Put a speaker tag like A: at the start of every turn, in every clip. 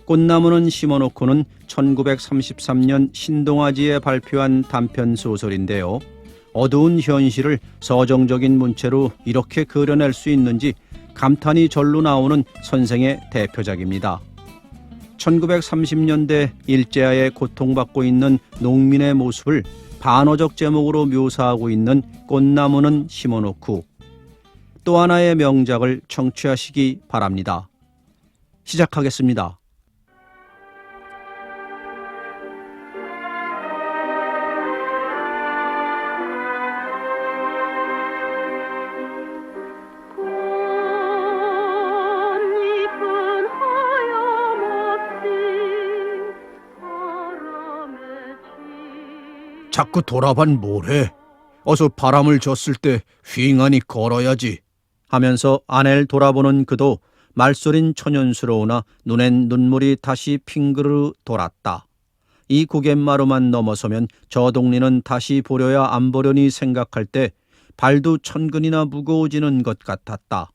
A: 꽃나무는 심어놓고는 1933년 신동아지에 발표한 단편 소설인데요. 어두운 현실을 서정적인 문체로 이렇게 그려낼 수 있는지 감탄이 절로 나오는 선생의 대표작입니다. 1930년대 일제하에 고통받고 있는 농민의 모습을 반어적 제목으로 묘사하고 있는 꽃나무는 심어놓고, 또 하나의 명작을 청취하시기 바랍니다. 시작하겠습니다.
B: 자꾸 돌아반 뭐래? 어서 바람을 줬을 때 휑하니 걸어야지.
A: 하면서 아내를 돌아보는 그도 말소린 천연스러우나 눈엔 눈물이 다시 핑그르 돌았다. 이 구갯마루만 넘어서면 저 동리는 다시 보려야 안 보려니 생각할 때 발도 천근이나 무거워지는 것 같았다.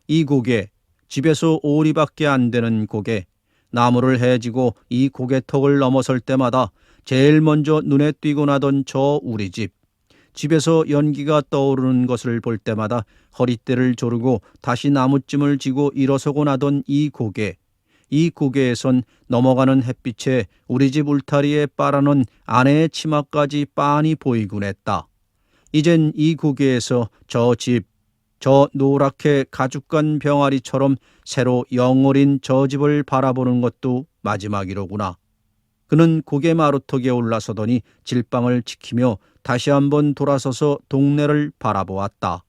A: 이 고개, 집에서 오리밖에 안 되는 고개, 나무를 해지고 이 고개턱을 넘어설 때마다 제일 먼저 눈에 띄고 나던 저 우리 집, 집에서 연기가 떠오르는 것을 볼 때마다 허리띠를 조르고 다시 나무찜을 쥐고 일어서고 나던 이 고개, 이 고개에선 넘어가는 햇빛에 우리 집 울타리에 빨아놓은 아내의 치마까지 빤히 보이곤 했다. 이젠 이 고개에서 저 집, 저 노랗게 가죽간 병아리처럼 새로 영어린 저 집을 바라보는 것도 마지막이로구나. 그는 고개 마루턱에 올라서더니 질방을 지키며 다시 한번 돌아서서 동네를 바라보았다.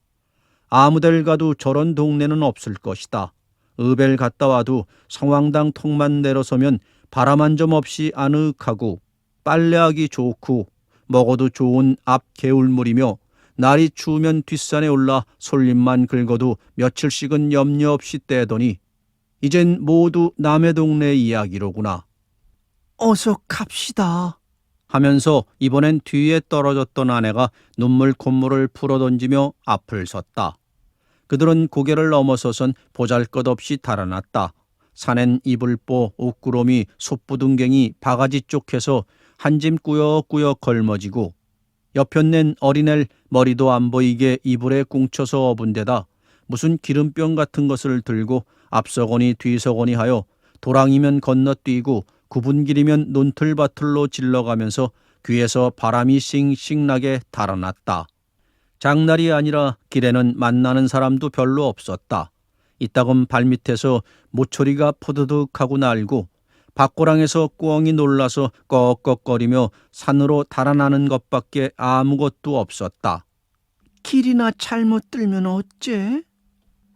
A: 아무데를 가도 저런 동네는 없을 것이다. 읍을 갔다 와도 성황당 턱만 내려서면 바람 한 점 없이 아늑하고 빨래하기 좋고 먹어도 좋은 앞 개울물이며 날이 추우면 뒷산에 올라 솔잎만 긁어도 며칠씩은 염려 없이 떼더니 이젠 모두 남의 동네 이야기로구나. 어서 갑시다 하면서 이번엔 뒤에 떨어졌던 아내가 눈물 콧물을 풀어던지며 앞을 섰다. 그들은 고개를 넘어서선 보잘것없이 달아났다. 산엔 이불보, 옥구름이, 솥부둥갱이, 바가지 쪽해서 한 짐 꾸역꾸역 걸머지고 여편낸 어린애를 머리도 안 보이게 이불에 꿍쳐서 업은 데다 무슨 기름병 같은 것을 들고 앞서거니 뒤서거니 하여 도랑이면 건너뛰고 굽은 길이면 논틀바틀로 질러가면서 귀에서 바람이 싱싱 나게 달아났다. 장날이 아니라 길에는 만나는 사람도 별로 없었다. 이따금 발밑에서 모초리가 포드득하고 날고 밭고랑에서 꿩이 놀라서 꺽꺽거리며 산으로 달아나는 것밖에 아무것도 없었다. 길이나 잘못 들면 어째?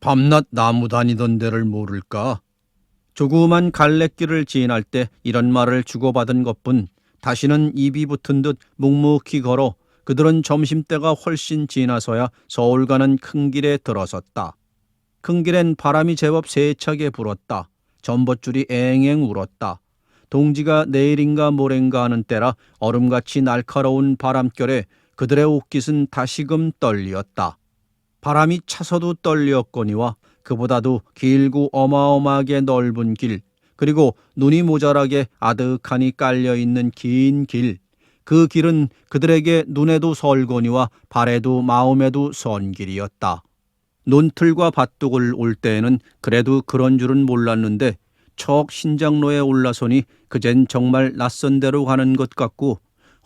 B: 밤낮 나무 다니던 데를 모를까?
A: 조그만 갈래길을 지날 때 이런 말을 주고받은 것뿐 다시는 입이 붙은 듯 묵묵히 걸어 그들은 점심때가 훨씬 지나서야 서울 가는 큰 길에 들어섰다. 큰 길엔 바람이 제법 세차게 불었다. 전봇줄이 앵앵 울었다. 동지가 내일인가 모레인가 하는 때라 얼음같이 날카로운 바람결에 그들의 옷깃은 다시금 떨리었다. 바람이 차서도 떨리었거니와 그보다도 길고 어마어마하게 넓은 길, 그리고 눈이 모자라게 아득하니 깔려있는 긴 길, 그 길은 그들에게 눈에도 설거니와 발에도 마음에도 선 길이었다. 논틀과 밭둑을 올 때에는 그래도 그런 줄은 몰랐는데 척 신장로에 올라서니 그젠 정말 낯선 데로 가는 것 같고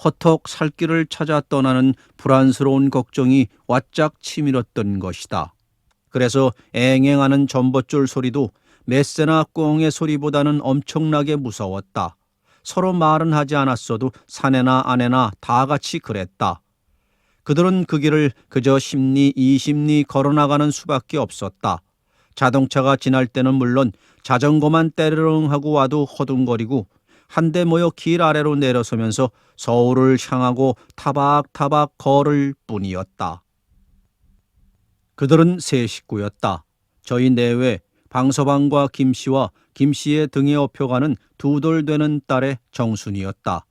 A: 허턱 살 길을 찾아 떠나는 불안스러운 걱정이 와짝 치밀었던 것이다. 그래서 앵앵하는 전봇줄 소리도 메세나 꿩의 소리보다는 엄청나게 무서웠다. 서로 말은 하지 않았어도 사내나 아내나 다 같이 그랬다. 그들은 그 길을 그저 10리 20리 걸어나가는 수밖에 없었다. 자동차가 지날 때는 물론 자전거만 때르릉하고 와도 허둥거리고 한데 모여 길 아래로 내려서면서 서울을 향하고 타박타박 걸을 뿐이었다. 그들은 세 식구였다. 저희 내외 방서방과 김씨와 김씨의 등에 업혀가는 두 돌 되는 딸의 정순이었다.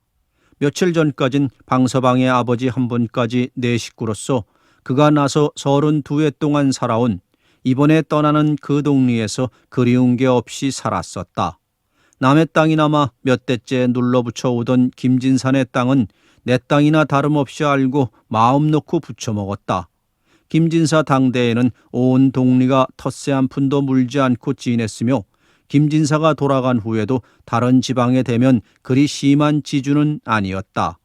A: 며칠 전까진 방서방의 아버지 한 분까지 네 식구로서 그가 나서 32해 동안 살아온 이번에 떠나는 그 동리에서 그리운 게 없이 살았었다. 남의 땅이나마 몇 대째 눌러붙여 오던 김진산의 땅은 내 땅이나 다름없이 알고 마음 놓고 부쳐먹었다. 김진사 당대에는 온 동리가 텃세 한 푼도 물지 않고 지냈으며 김진사가 돌아간 후에도 다른 지방에 대면 그리 심한 지주는 아니었다.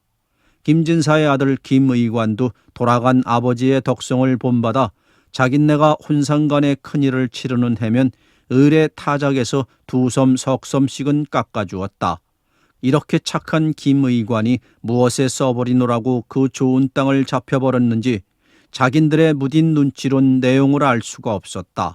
A: 김진사의 아들 김의관도 돌아간 아버지의 덕성을 본받아 자긴네가 혼상간의 큰일을 치르는 해면 을의 타작에서 2섬 석섬씩은 깎아주었다. 이렇게 착한 김의관이 무엇에 써버리노라고 그 좋은 땅을 잡혀버렸는지 자긴들의 무딘 눈치론 내용을 알 수가 없었다.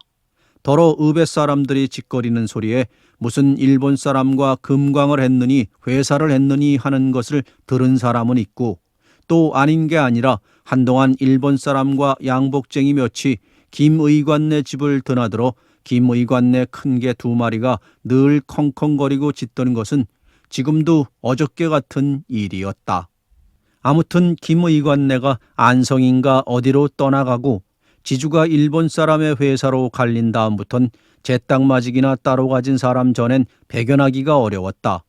A: 더러 의배 사람들이 짓거리는 소리에 무슨 일본 사람과 금광을 했느니 회사를 했느니 하는 것을 들은 사람은 있고, 또 아닌 게 아니라 한동안 일본 사람과 양복쟁이 몇이 김의관네 집을 드나들어 김의관네 큰 개 2마리가 늘 컹컹거리고 짖던 것은 지금도 어저께 같은 일이었다. 아무튼 김의관네가 안성인가 어디로 떠나가고 지주가 일본 사람의 회사로 갈린 다음부턴 제 땅 마직이나 따로 가진 사람 전엔 배견하기가 어려웠다.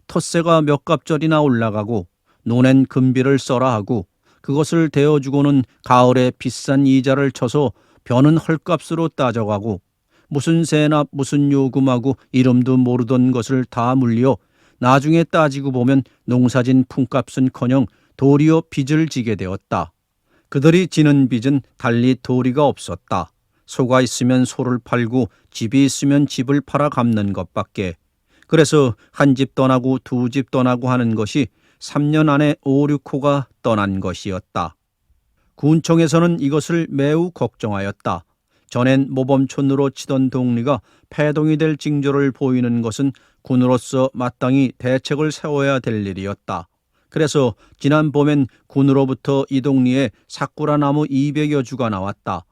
A: 텃세가 몇 갑절이나 올라가고 노낸 금비를 써라 하고 그것을 대어주고는 가을에 비싼 이자를 쳐서 벼는 헐값으로 따져가고 무슨 세납 무슨 요금하고 이름도 모르던 것을 다 물려 나중에 따지고 보면 농사진 품값은커녕 도리어 빚을 지게 되었다. 그들이 지는 빚은 달리 도리가 없었다. 소가 있으면 소를 팔고 집이 있으면 집을 팔아 갚는 것밖에. 그래서 한 집 떠나고 2집 떠나고 하는 것이 3년 안에 5, 6호가 떠난 것이었다. 군청에서는 이것을 매우 걱정하였다. 전엔 모범촌으로 치던 동리가 폐동이 될 징조를 보이는 것은 군으로서 마땅히 대책을 세워야 될 일이었다. 그래서 지난 봄엔 군으로부터 이 동리에 사쿠라 나무 200여 주가 나왔다.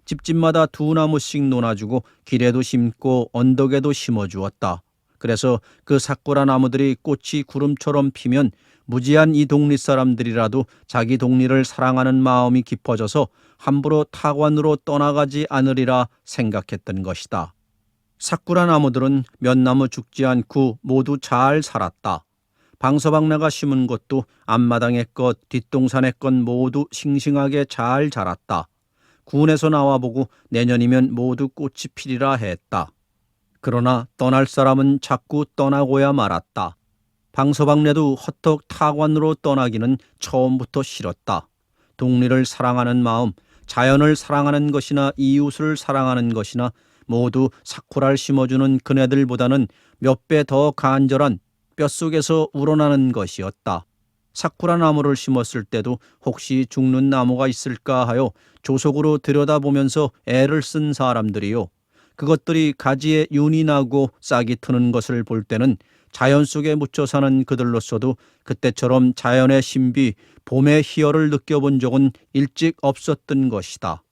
A: 집집마다 2나무씩 놓아주고 길에도 심고 언덕에도 심어주었다. 그래서 그 사쿠라 나무들이 꽃이 구름처럼 피면 무지한 이 동리 사람들이라도 자기 동리를 사랑하는 마음이 깊어져서 함부로 타관으로 떠나가지 않으리라 생각했던 것이다. 사쿠라 나무들은 몇 나무 죽지 않고 모두 잘 살았다. 방서방네가 심은 것도 앞마당의 것, 뒷동산의 것 모두 싱싱하게 잘 자랐다. 군에서 나와보고 내년이면 모두 꽃이 피리라 했다. 그러나 떠날 사람은 자꾸 떠나고야 말았다. 방서방네도 헛떡 타관으로 떠나기는 처음부터 싫었다. 동리를 사랑하는 마음, 자연을 사랑하는 것이나 이웃을 사랑하는 것이나 모두 사쿠라를 심어주는 그네들보다는 몇 배 더 간절한 뼛속에서 우러나는 것이었다. 사쿠라 나무를 심었을 때도 혹시 죽는 나무가 있을까 하여 조속으로 들여다보면서 애를 쓴 사람들이요. 그것들이 가지에 윤이 나고 싹이 트는 것을 볼 때는 자연 속에 묻혀 사는 그들로서도 그때처럼 자연의 신비, 봄의 희열을 느껴본 적은 일찍 없었던 것이다.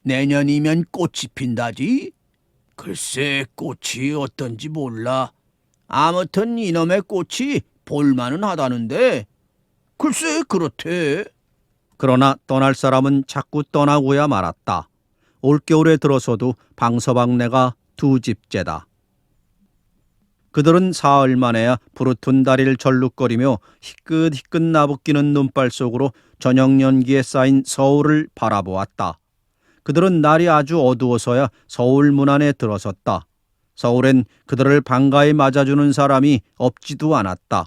B: 내년이면 꽃이 핀다지? 글쎄 꽃이 어떤지 몰라. 아무튼 이놈의 꽃이 볼만은 하다는데 글쎄 그렇대.
A: 그러나 떠날 사람은 자꾸 떠나고야 말았다. 올겨울에 들어서도 방서방네가 2집째다. 그들은 사흘 만에야 부르툰 다리를 절룩거리며 희끗희끗 나부끼는 눈발 속으로 저녁 연기에 쌓인 서울을 바라보았다. 그들은 날이 아주 어두워서야 서울 문 안에 들어섰다. 서울엔 그들을 반가이 맞아주는 사람이 없지도 않았다.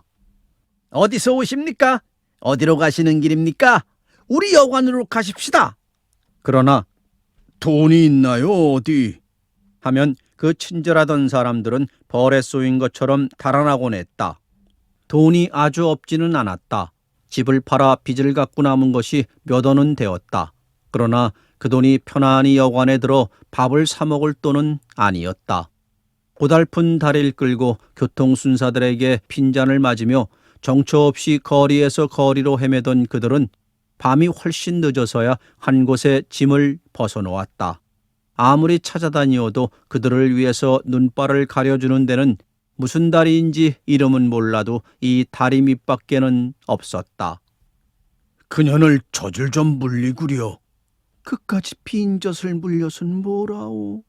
B: 어디서 오십니까? 어디로 가시는 길입니까? 우리 여관으로 가십시다.
A: 그러나
B: 돈이 있나요 어디?
A: 하면 그 친절하던 사람들은 벌에 쏘인 것처럼 달아나곤 했다. 돈이 아주 없지는 않았다. 집을 팔아 빚을 갚고 남은 것이 몇 원은 되었다. 그러나 그 돈이 편안히 여관에 들어 밥을 사 먹을 돈은 아니었다. 고달픈 다리를 끌고 교통순사들에게 핀잔을 맞으며 정처 없이 거리에서 거리로 헤매던 그들은 밤이 훨씬 늦어서야 한 곳에 짐을 벗어놓았다. 아무리 찾아다니어도 그들을 위해서 눈발을 가려주는 데는 무슨 다리인지 이름은 몰라도 이 다리 밑밖에는 없었다.
B: 그년을 젖을 좀 물리구려.
A: 그까지 빈 젖을 물려선 뭐라오.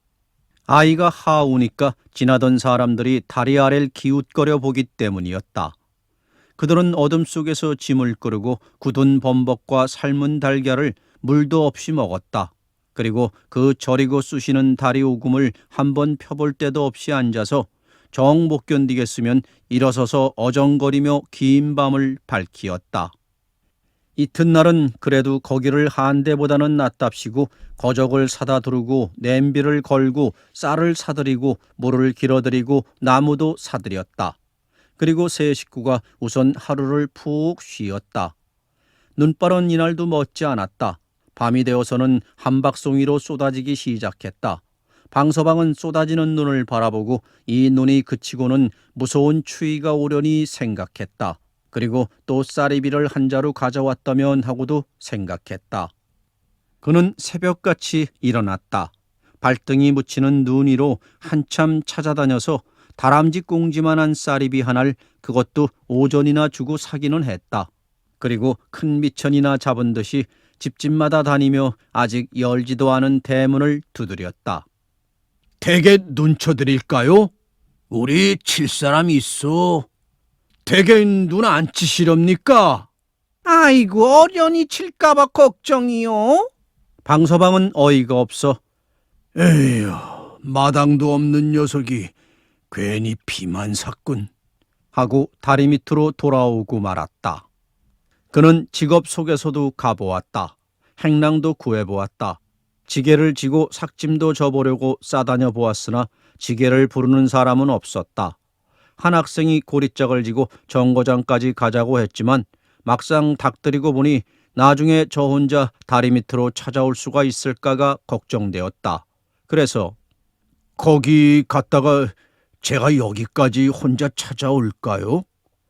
A: 아이가 하우니까 지나던 사람들이 다리 아래를 기웃거려 보기 때문이었다. 그들은 어둠 속에서 짐을 끌고 굳은 범벅과 삶은 달걀을 물도 없이 먹었다. 그리고 그 저리고 쑤시는 다리 오금을 한번 펴볼 때도 없이 앉아서 정 못 견디겠으면 일어서서 어정거리며 긴 밤을 밝히었다. 이튿날은 그래도 거기를 한 대보다는 낫답시고 거적을 사다 두르고 냄비를 걸고 쌀을 사들이고 물을 길어들이고 나무도 사들였다. 그리고 세 식구가 우선 하루를 푹 쉬었다. 눈바른 이날도 멋지 않았다. 밤이 되어서는 한박송이로 쏟아지기 시작했다. 방서방은 쏟아지는 눈을 바라보고 이 눈이 그치고는 무서운 추위가 오려니 생각했다. 그리고 또 쌀이비를 한 자루 가져왔다면 하고도 생각했다. 그는 새벽같이 일어났다. 발등이 묻히는 눈 위로 한참 찾아다녀서 다람쥐 꽁지만한 쌀이비 하나를 그것도 오전이나 주고 사기는 했다. 그리고 큰 미천이나 잡은 듯이 집집마다 다니며 아직 열지도 않은 대문을 두드렸다.
B: 댁에 눈쳐드릴까요? 우리 칠 사람 있어. 댁에 눈 안 치시렵니까?
A: 아이고 어련히 칠까봐 걱정이요. 방서방은 어이가 없어
B: 에휴, 마당도 없는 녀석이 괜히 피만 샀군.
A: 하고 다리 밑으로 돌아오고 말았다. 그는 직업 속에서도 가보았다. 행랑도 구해보았다. 지게를 지고 삭짐도 져보려고 싸다녀 보았으나 지게를 부르는 사람은 없었다. 한 학생이 고리짝을 지고 정거장까지 가자고 했지만 막상 닥들이고 보니 나중에 저 혼자 다리 밑으로 찾아올 수가 있을까가 걱정되었다. 그래서
B: 거기 갔다가 제가 여기까지 혼자 찾아올까요?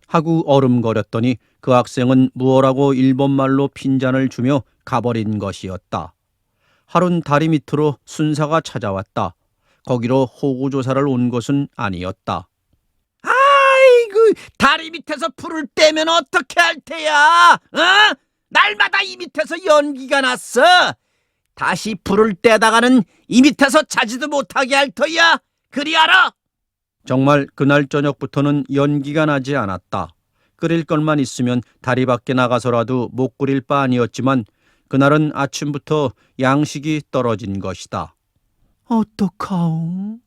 A: 하고 얼음거렸더니 그 학생은 무어라고 일본말로 핀잔을 주며 가버린 것이었다. 하룬 다리 밑으로 순사가 찾아왔다. 거기로 호구조사를 온 것은 아니었다.
C: 아이고, 다리 밑에서 불을 떼면 어떻게 할 테야? 어? 날마다 이 밑에서 연기가 났어. 다시 불을 떼다가는 이 밑에서 자지도 못하게 할 터야. 그리 알아?
A: 정말 그날 저녁부터는 연기가 나지 않았다. 끓일 것만 있으면 다리 밖에 나가서라도 못 끓일 바 아니었지만 그날은 아침부터 양식이 떨어진 것이다.
B: 어떡하오?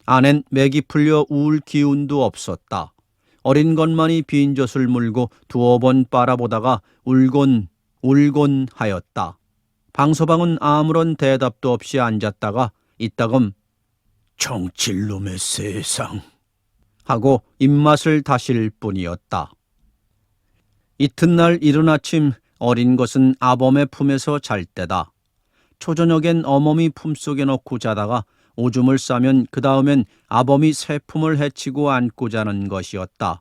A: 안엔 맥이 풀려 울 기운도 없었다. 어린 것만이 빈 젖을 물고 두어 번 빨아보다가 울곤 하였다. 방서방은 아무런 대답도 없이 앉았다가 이따금
B: 정칠놈의 세상.
A: 하고 입맛을 다실 뿐이었다. 이튿날 이른 아침 어린 것은 아범의 품에서 잘 때다. 초저녁엔 어머니 품속에 넣고 자다가 오줌을 싸면 그 다음엔 아범이 새 품을 헤치고 안고 자는 것이었다.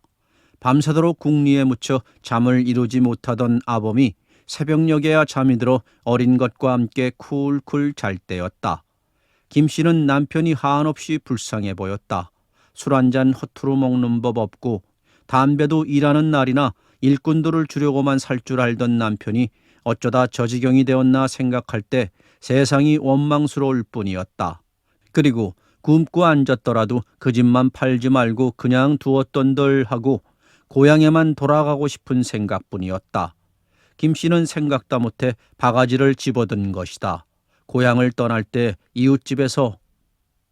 A: 밤새도록 궁리에 묻혀 잠을 이루지 못하던 아범이 새벽녘에야 잠이 들어 어린 것과 함께 쿨쿨 잘 때였다. 김씨는 남편이 한없이 불쌍해 보였다. 술 한 잔 허투루 먹는 법 없고 담배도 일하는 날이나 일꾼들을 주려고만 살 줄 알던 남편이 어쩌다 저 지경이 되었나 생각할 때 세상이 원망스러울 뿐이었다. 그리고 굶고 앉았더라도 그 집만 팔지 말고 그냥 두었던들 하고 고향에만 돌아가고 싶은 생각뿐이었다. 김씨는 생각다 못해 바가지를 집어든 것이다. 고향을 떠날 때 이웃집에서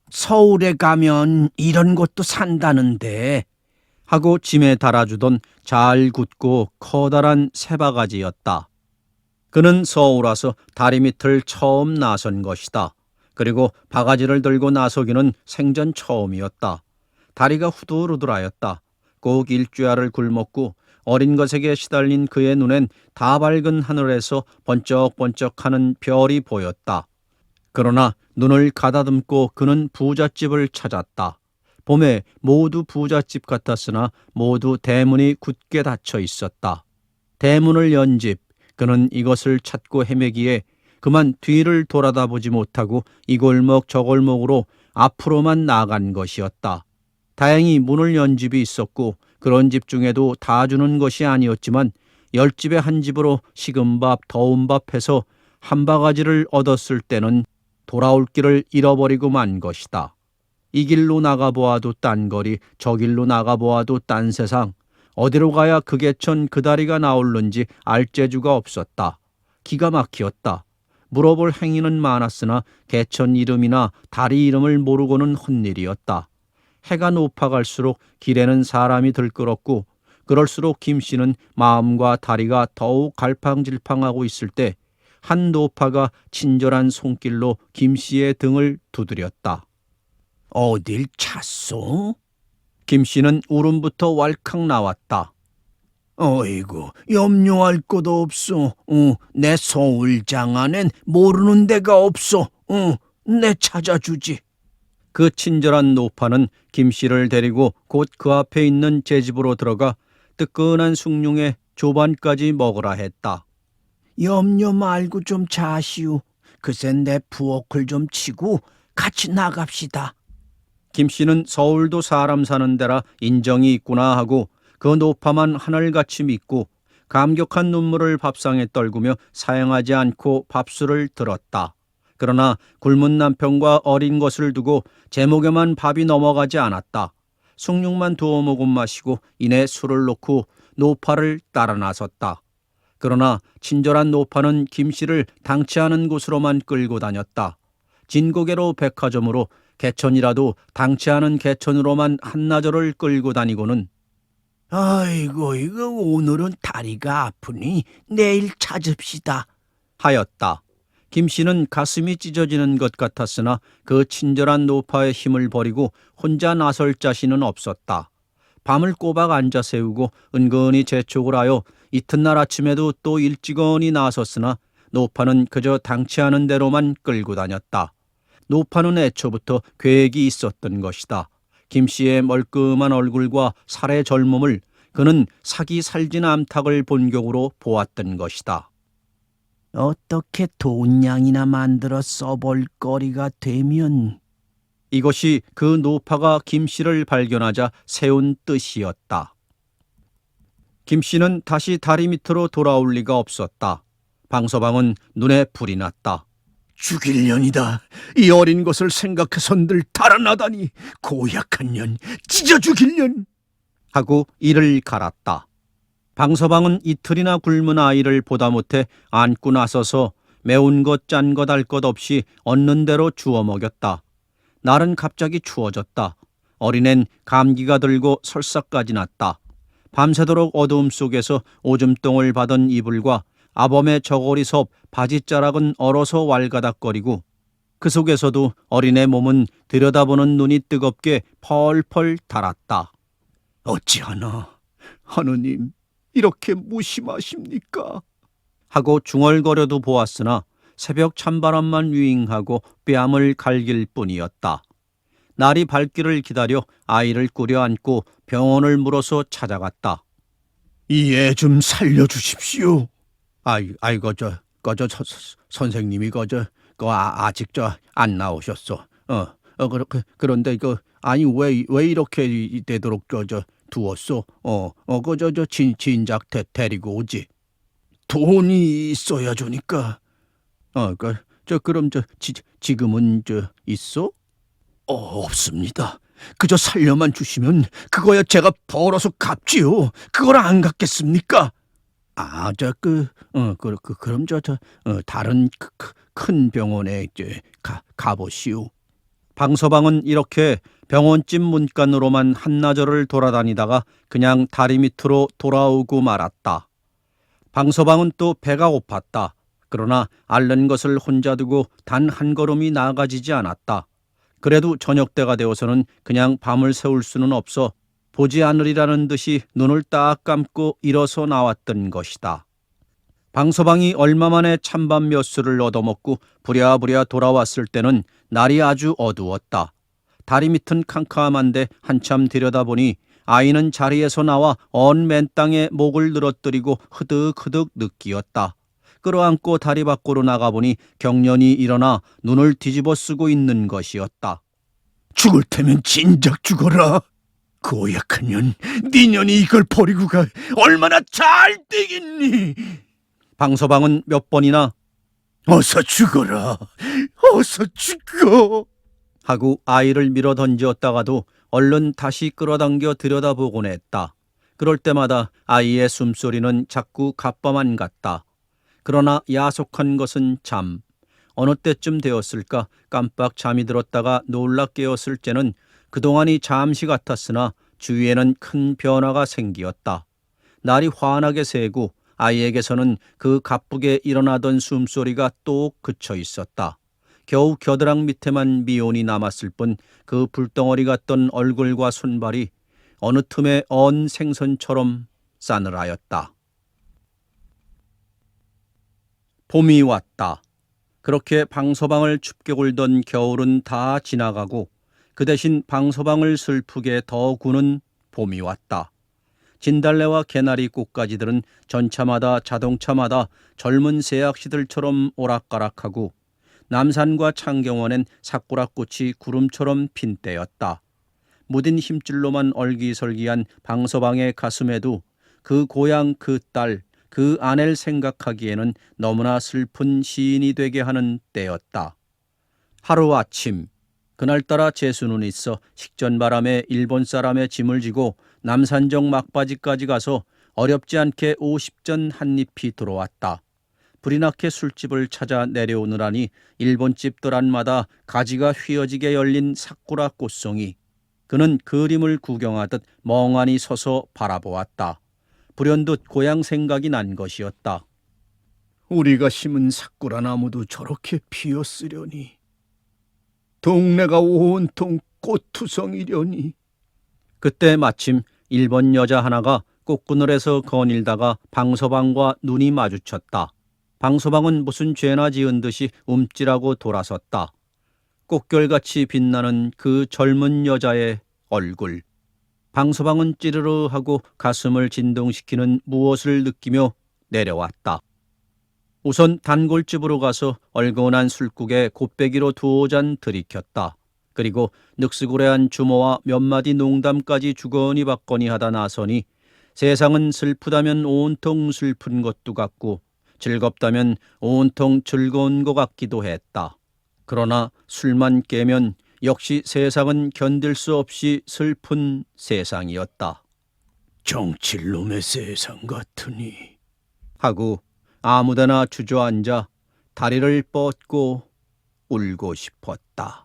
C: 서울에 가면 이런 것도 산다는데.
A: 하고 짐에 달아주던 잘 굳고 커다란 새바가지였다. 그는 서울 와서 다리 밑을 처음 나선 것이다. 그리고 바가지를 들고 나서기는 생전 처음이었다. 다리가 후들후들하였다. 꼭 일주야를 굶었고 어린 것에게 시달린 그의 눈엔 다 밝은 하늘에서 번쩍번쩍하는 별이 보였다. 그러나 눈을 가다듬고 그는 부잣집을 찾았다. 봄에 모두 부잣집 같았으나 모두 대문이 굳게 닫혀 있었다. 대문을 연 집, 그는 이것을 찾고 헤매기에 그만 뒤를 돌아다보지 못하고 이 골목 저 골목으로 앞으로만 나간 것이었다. 다행히 문을 연 집이 있었고 그런 집 중에도 다 주는 것이 아니었지만 10집에 한 집으로 식은 밥, 더운 밥 해서 한 바가지를 얻었을 때는 돌아올 길을 잃어버리고 만 것이다. 이 길로 나가보아도 딴 거리, 저 길로 나가보아도 딴 세상, 어디로 가야 그 개천 그 다리가 나올는지 알 재주가 없었다. 기가 막히었다. 물어볼 행위는 많았으나 개천 이름이나 다리 이름을 모르고는 헛일이었다. 해가 높아갈수록 길에는 사람이 들끓었고 그럴수록 김씨는 마음과 다리가 더욱 갈팡질팡하고 있을 때 한 노파가 친절한 손길로 김씨의 등을 두드렸다.
C: 어딜 찼소?
A: 김씨는 울음부터 왈칵 나왔다.
C: 어이구, 염려할 것도 없어. 내 서울장 안엔 모르는 데가 없어. 내 찾아주지.
A: 그 친절한 노파는 김씨를 데리고 곧 그 앞에 있는 제 집으로 들어가 뜨끈한 숭늉에 조반까지 먹으라 했다.
C: 염려 말고 좀 자시오. 그새 내 부엌을 좀 치고 같이 나갑시다.
A: 김씨는 서울도 사람 사는 데라 인정이 있구나 하고 그 노파만 하늘같이 믿고 감격한 눈물을 밥상에 떨구며 사양하지 않고 밥술을 들었다. 그러나 굶은 남편과 어린 것을 두고 제목에만 밥이 넘어가지 않았다. 숭늉만 두어 모금 마시고 이내 술을 놓고 노파를 따라 나섰다. 그러나 친절한 노파는 김씨를 당치 않은 곳으로만 끌고 다녔다. 진고개로 백화점으로 개천이라도 당치 않은 개천으로만 한나절을 끌고 다니고는
C: 아이고, 이거 오늘은 다리가 아프니 내일 찾읍시다.
A: 하였다. 김씨는 가슴이 찢어지는 것 같았으나 그 친절한 노파의 힘을 버리고 혼자 나설 자신은 없었다. 밤을 꼬박 앉아 세우고 은근히 재촉을 하여 이튿날 아침에도 또 일찌건히 나섰으나 노파는 그저 당치 않은 대로만 끌고 다녔다. 노파는 애초부터 계획이 있었던 것이다. 김씨의 멀끔한 얼굴과 살의 젊음을 그는 사기 살진 암탉을 본격으로 보았던 것이다.
C: 어떻게 돈냥이나 만들어 써볼 거리가 되면
A: 이것이 그 노파가 김씨를 발견하자 세운 뜻이었다. 김씨는 다시 다리 밑으로 돌아올 리가 없었다. 방서방은 눈에 불이 났다.
B: 죽일 년이다. 이 어린 것을 생각해선들 달아나다니 고약한 년, 찢어 죽일 년.
A: 하고 이를 갈았다. 방서방은 이틀이나 굶은 아이를 보다 못해 안고 나서서 매운 것 짠 것 알 것 없이 얻는 대로 주워 먹였다. 날은 갑자기 추워졌다. 어린애는 감기가 들고 설사까지 났다. 밤새도록 어두움 속에서 오줌똥을 받은 이불과 아범의 저고리섭 바지자락은 얼어서 왈가닥거리고 그 속에서도 어린애 몸은 들여다보는 눈이 뜨겁게 펄펄 달았다.
B: 어찌하나 하느님 이렇게 무심하십니까?
A: 하고 중얼거려도 보았으나 새벽 찬바람만 윙하고 뺨을 갈길 뿐이었다. 날이 밝기를 기다려 아이를 꾸려 안고 병원을 물어서 찾아갔다.
B: 이 애 좀 살려주십시오.
A: 선생님이 아직 안 나오셨어. 그런데 왜 이렇게 되도록 두었어? 진작 데리고 오지.
B: 돈이 있어야 주니까.
A: 그럼 지금은 있어?
B: 없습니다. 그저 살려만 주시면 그거야 제가 벌어서 갚지요. 그걸 안 갚겠습니까?
A: 그럼 다른 큰 병원에 가보시오. 방서방은 이렇게 병원집 문간으로만 한나절을 돌아다니다가 그냥 다리 밑으로 돌아오고 말았다. 방서방은 또 배가 고팠다. 그러나 앓는 것을 혼자 두고 단 한 걸음이 나아가지지 않았다. 그래도 저녁때가 되어서는 그냥 밤을 새울 수는 없어 보지 않으리라는 듯이 눈을 딱 감고 일어서 나왔던 것이다. 방서방이 얼마 만에 찬밥 몇 수를 얻어먹고 부랴부랴 돌아왔을 때는 날이 아주 어두웠다. 다리 밑은 캄캄한데 한참 들여다보니 아이는 자리에서 나와 언 맨 땅에 목을 늘어뜨리고 흐득흐득 느끼었다. 끌어안고 다리 밖으로 나가보니 경련이 일어나 눈을 뒤집어 쓰고 있는 것이었다.
B: 죽을 테면 진작 죽어라. 고약한 년, 네 년이 이걸 버리고 가 얼마나 잘 되겠니?
A: 방서방은 몇 번이나
B: 어서 죽어라. 어서 죽어.
A: 하고 아이를 밀어 던지었다가도 얼른 다시 끌어당겨 들여다보곤 했다. 그럴 때마다 아이의 숨소리는 자꾸 갑바만 같다. 그러나 야속한 것은 잠. 어느 때쯤 되었을까 깜빡 잠이 들었다가 놀라 깨었을 때는 그동안이 잠시 같았으나 주위에는 큰 변화가 생기었다. 날이 환하게 새고 아이에게서는 그 가쁘게 일어나던 숨소리가 또 그쳐 있었다. 겨우 겨드랑 밑에만 미온이 남았을 뿐 그 불덩어리 같던 얼굴과 손발이 어느 틈에 언 생선처럼 싸늘하였다. 봄이 왔다. 그렇게 방서방을 춥게 굴던 겨울은 다 지나가고 그 대신 방서방을 슬프게 더 구는 봄이 왔다. 진달래와 개나리 꽃가지들은 전차마다 자동차마다 젊은 새악시들처럼 오락가락하고 남산과 창경원엔 사쿠라꽃이 구름처럼 핀 때였다. 무딘 힘줄로만 얼기설기한 방서방의 가슴에도 그 고향 그 딸, 그 아내를 생각하기에는 너무나 슬픈 시인이 되게 하는 때였다. 하루아침 그날따라 재수는 있어 식전바람에 일본 사람의 짐을 지고 남산정 막바지까지 가서 어렵지 않게 50전 한 입이 들어왔다. 불이 나게 술집을 찾아 내려오느라니 일본집 들안마다 가지가 휘어지게 열린 사쿠라 꽃송이. 그는 그림을 구경하듯 멍하니 서서 바라보았다. 불현듯 고향 생각이 난 것이었다.
B: 우리가 심은 사쿠라 나무도 저렇게 피었으려니. 동네가 온통 꽃투성이려니.
A: 그때 마침 일본 여자 하나가 꽃그늘에서 거닐다가 방서방과 눈이 마주쳤다. 방서방은 무슨 죄나 지은 듯이 움찔하고 돌아섰다. 꽃결같이 빛나는 그 젊은 여자의 얼굴. 방서방은 찌르르 하고 가슴을 진동시키는 무엇을 느끼며 내려왔다. 우선 단골집으로 가서 얼건한 술국에 곱빼기로 2잔 들이켰다. 그리고 늑스구레한 주모와 몇 마디 농담까지 주거니 받거니 하다 나서니 세상은 슬프다면 온통 슬픈 것도 같고 즐겁다면 온통 즐거운 것 같기도 했다. 그러나 술만 깨면 역시 세상은 견딜 수 없이 슬픈 세상이었다.
B: 정칠놈의 세상 같으니.
A: 하고 아무데나 주저앉아 다리를 뻗고 울고 싶었다.